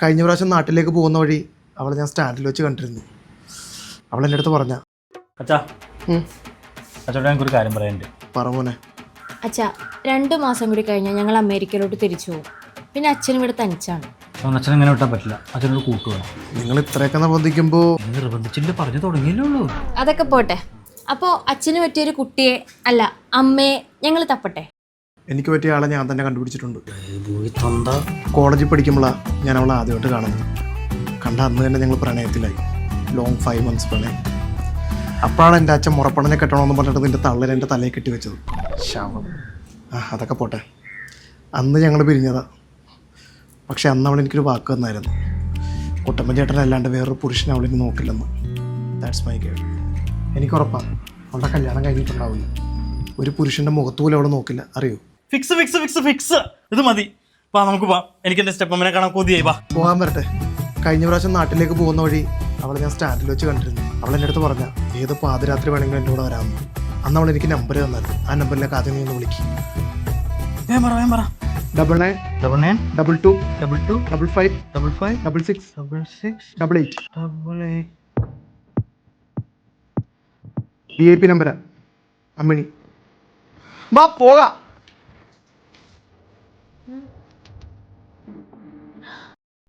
കഴിഞ്ഞ പ്രാവശ്യം നാട്ടിലേക്ക് പോകുന്ന വഴി അവളെ ഞാൻ സ്റ്റാൻഡിൽ വെച്ച് കണ്ടിരുന്നു. അവൾ എൻ്റെ അടുത്ത് പറഞ്ഞ അച്ഛാ അച്ഛോട് ഞങ്ങൾക്കൊരു കാര്യം പറയാനുണ്ട്. പറമോനെ. അച്ഛാ 2 മാസം കൂടി കഴിഞ്ഞാൽ ഞങ്ങൾ അമേരിക്കയിലോട്ട് തിരിച്ചു പോകും. പിന്നെ അച്ഛൻ ഇവിടെ തനിച്ചാണ്. അച്ഛൻ ഇങ്ങനെ വിട്ടാൻ പറ്റില്ല. അച്ഛനോട് കൂട്ടുവേണം. നിങ്ങൾ ഇത്രയൊക്കെ നിർബന്ധിക്കുമ്പോൾ നിർബന്ധിച്ചില്ല, പറഞ്ഞു തുടങ്ങിയല്ലേ ഉള്ളൂ. അതൊക്കെ പോട്ടെ. അപ്പോൾ അച്ഛന് പറ്റിയൊരു കുട്ടിയെ അല്ല അമ്മയെ ഞങ്ങൾ തപ്പട്ടെ. എനിക്ക് പറ്റിയ ആളെ ഞാൻ തന്നെ കണ്ടുപിടിച്ചിട്ടുണ്ട്. കോളേജിൽ പഠിക്കുമ്പോഴാണ് ഞാൻ അവളെ ആദ്യമായിട്ട് കാണുന്നത്. കണ്ട അന്ന് തന്നെ ഞങ്ങൾ പ്രണയത്തിലായി. ലോങ് 5 months പ്രണയം. അപ്പോഴാണ് എൻ്റെ അച്ഛൻ മുറപ്പണനെ കെട്ടണമെന്ന് പറഞ്ഞിട്ട് നിൻ്റെ തള്ളനെ എൻ്റെ തലയിൽ കെട്ടി വെച്ചത്. ശാപം. അതൊക്കെ പോട്ടെ. അന്ന് ഞങ്ങൾ പിരിഞ്ഞതാ. പക്ഷെ അന്ന് അവൾ എനിക്കൊരു വാക്ക് തന്നായിരുന്നു. കുട്ടമ്മൻ ചേട്ടനല്ലാണ്ട് വേറൊരു പുരുഷനെ അവളിന് നോക്കില്ലെന്ന്. That's my girl. എനിക്ക് ഉറപ്പാണ് അവളുടെ കല്യാണം കഴിഞ്ഞിട്ടുണ്ടാവില്ല. ഒരു പുരുഷൻ്റെ മുഖത്ത് പോലും അവൾ നോക്കില്ല, അറിയോ? Fix fix fix fix. ഇത് മതി. വാ നമുക്ക് പോവാം. എനിക്ക് എൻ്റെ സ്റ്റെപ്പമ്മനെ കാണാൻ കൊതിയായി. വാ പോകാൻ വരട്ടെ. കഴിഞ്ഞ പ്രാവശ്യം നാട്ടിലേക്ക് പോകുന്ന വഴി അവളെ ഞാൻ സ്റ്റാൻഡിൽ വെച്ച് കണ്ടിരുന്നു. അവൾ എൻ്റെ അടുത്ത് പറഞ്ഞ ഏത് പാതിരാത്രി വേണമെങ്കിലും എൻ്റെ കൂടെ വരാമെന്ന്. അന്ന് അവൾ എനിക്ക് നമ്പർ തന്നായിരുന്നു. ആ നമ്പറിലേക്ക് ആദ്യം നീ ഒന്ന് വിളിക്കും. 99 22 55 66 88 VIP നമ്പരാ. അമ്മിണി. വാ പോകാം.